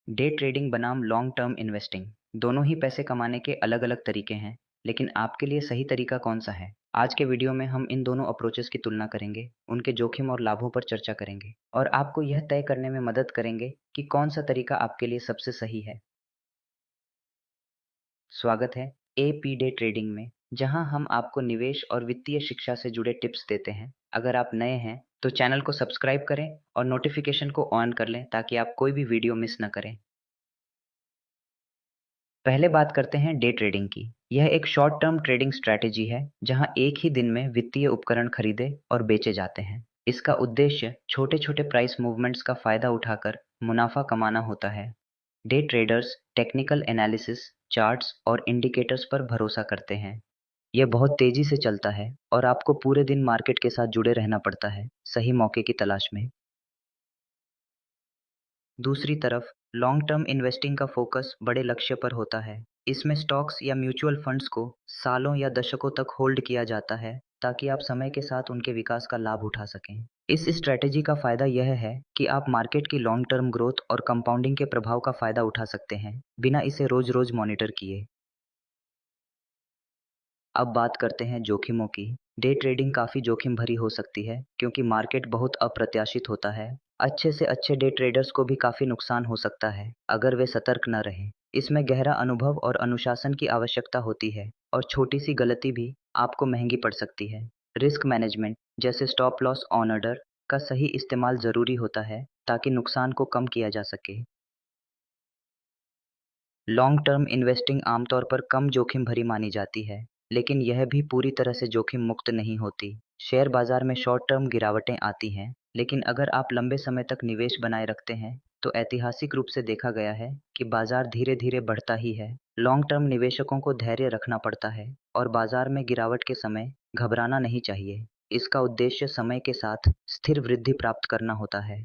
Day trading बनाम long term investing दोनों ही पैसे कमाने के अलग अलग तरीके हैं, लेकिन आपके लिए सही तरीका कौन सा है? आज के वीडियो में हम इन दोनों अप्रोचेस की तुलना करेंगे, उनके जोखिम और लाभों पर चर्चा करेंगे और आपको यह तय करने में मदद करेंगे कि कौन सा तरीका आपके लिए सबसे सही है। स्वागत है एपी डे ट्रेडिंग में, जहां हम आपको निवेश और वित्तीय शिक्षा से जुड़े टिप्स देते हैं। अगर आप नए हैं तो चैनल को सब्सक्राइब करें और नोटिफिकेशन को ऑन कर लें ताकि आप कोई भी वीडियो मिस न करें। पहले बात करते हैं डे ट्रेडिंग की। यह एक शॉर्ट टर्म ट्रेडिंग स्ट्रैटेजी है जहां एक ही दिन में वित्तीय उपकरण खरीदे और बेचे जाते हैं। इसका उद्देश्य छोटे-छोटे प्राइस मूवमेंट्स का फायदा उठाकर मुनाफा कमाना होता है। Day traders technical analysis, charts और इंडिकेटर्स पर भरोसा करते हैं। यह बहुत तेजी से चलता है और आपको पूरे दिन मार्केट के साथ जुड़े रहना पड़ता है, सही मौके की तलाश में। दूसरी तरफ लॉन्ग टर्म इन्वेस्टिंग का फोकस बड़े लक्ष्य पर होता है। इसमें स्टॉक्स या म्यूचुअल फंड्स को सालों या दशकों तक होल्ड किया जाता है ताकि आप समय के साथ उनके विकास का लाभ उठा सकें। इस स्ट्रैटेजी का फायदा यह है कि आप मार्केट की लॉन्ग टर्म ग्रोथ और कंपाउंडिंग के प्रभाव का फायदा उठा सकते हैं, बिना इसे रोज रोज मॉनिटर किए। अब बात करते हैं जोखिमों की। डे ट्रेडिंग काफ़ी जोखिम भरी हो सकती है क्योंकि मार्केट बहुत अप्रत्याशित होता है। अच्छे से अच्छे डे ट्रेडर्स को भी काफ़ी नुकसान हो सकता है अगर वे सतर्क न रहें। इसमें गहरा अनुभव और अनुशासन की आवश्यकता होती है और छोटी सी गलती भी आपको महंगी पड़ सकती है। रिस्क मैनेजमेंट जैसे स्टॉप लॉस ऑन ऑर्डर का सही इस्तेमाल ज़रूरी होता है ताकि नुकसान को कम किया जा सके। लॉन्ग टर्म इन्वेस्टिंग आमतौर पर कम जोखिम भरी मानी जाती है, लेकिन यह भी पूरी तरह से जोखिम मुक्त नहीं होती। शेयर बाजार में शॉर्ट टर्म गिरावटें आती हैं, लेकिन अगर आप लंबे समय तक निवेश बनाए रखते हैं, तो ऐतिहासिक रूप से देखा गया है कि बाजार धीरे-धीरे बढ़ता ही है। लॉन्ग टर्म निवेशकों को धैर्य रखना पड़ता है और बाजार में गिरावट के समय घबराना नहीं चाहिए। इसका उद्देश्य समय के साथ स्थिर वृद्धि प्राप्त करना होता है।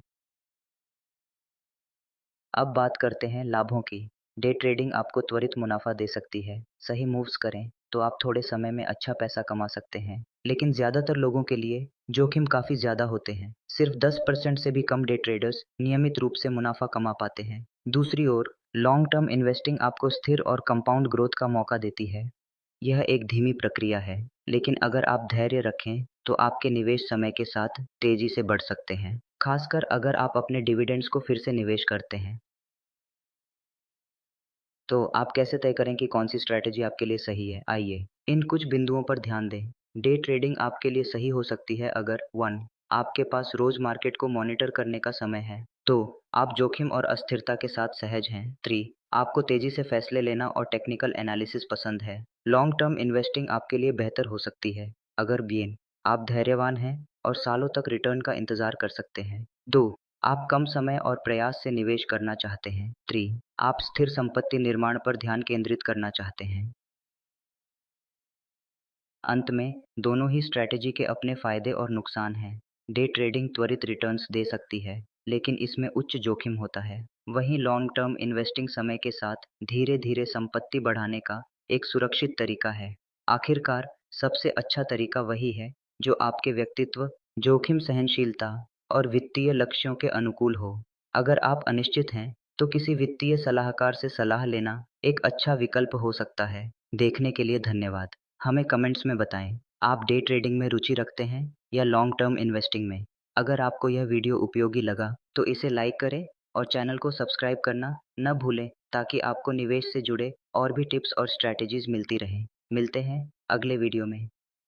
अब बात करते हैं लाभों की। डे ट्रेडिंग आपको त्वरित मुनाफा दे सकती है। सही मूव्स करें तो आप थोड़े समय में अच्छा पैसा कमा सकते हैं, लेकिन ज़्यादातर लोगों के लिए जोखिम काफ़ी ज़्यादा होते हैं। सिर्फ 10% से भी कम डे ट्रेडर्स नियमित रूप से मुनाफा कमा पाते हैं। दूसरी ओर लॉन्ग टर्म इन्वेस्टिंग आपको स्थिर और कंपाउंड ग्रोथ का मौका देती है। यह एक धीमी प्रक्रिया है, लेकिन अगर आप धैर्य रखें तो आपके निवेश समय के साथ तेजी से बढ़ सकते हैं, खासकर अगर आप अपने डिविडेंड्स को फिर से निवेश करते हैं। तो आप कैसे तय करें कि कौन-सी स्ट्रैटेजी आपके लिए सही है? आइए, इन कुछ बिंदुओं पर ध्यान दें। डे ट्रेडिंग आपके लिए सही हो सकती है अगर 1. आपके पास रोज़ मार्केट को मॉनिटर करने का समय है। 2. आप जोखिम और अस्थिरता के साथ सहज हैं। 3. आपको तेज़ी से फैसले लेना और टेक्निकल एनालिसिस पसंद है। लॉन्ग टर्म इन्वेस्टिंग आपके लिए बेहतर हो सकती है अगर बीएन आप धैर्यवान हैं और सालों तक रिटर्न का इंतज़ार कर सकते हैं। 2. आप कम समय और प्रयास से निवेश करना चाहते हैं। 3. आप स्थिर संपत्ति निर्माण पर ध्यान केंद्रित करना चाहते हैं। अंत में दोनों ही स्ट्रैटेजी के अपने फायदे और नुकसान हैं। डे ट्रेडिंग त्वरित रिटर्न्स दे सकती है, लेकिन इसमें उच्च जोखिम होता है। वहीं लॉन्ग टर्म इन्वेस्टिंग समय के साथ धीरे-धीरे संपत्ति बढ़ाने का एक सुरक्षित तरीका है। आखिरकार सबसे अच्छा तरीका वही है जो आपके व्यक्तित्व, जोखिम सहनशीलता और वित्तीय लक्ष्यों के अनुकूल हो। अगर आप अनिश्चित हैं, तो किसी वित्तीय सलाहकार से सलाह लेना एक अच्छा विकल्प हो सकता है। देखने के लिए धन्यवाद। हमें कमेंट्स में बताएं, आप डे ट्रेडिंग में रुचि रखते हैं या लॉन्ग टर्म इन्वेस्टिंग में। अगर आपको यह वीडियो उपयोगी लगा तो इसे लाइक करें और चैनल को सब्सक्राइब करना न भूलें ताकि आपको निवेश से जुड़े और भी टिप्स और स्ट्रैटेजीज मिलती रहें। मिलते हैं अगले वीडियो में।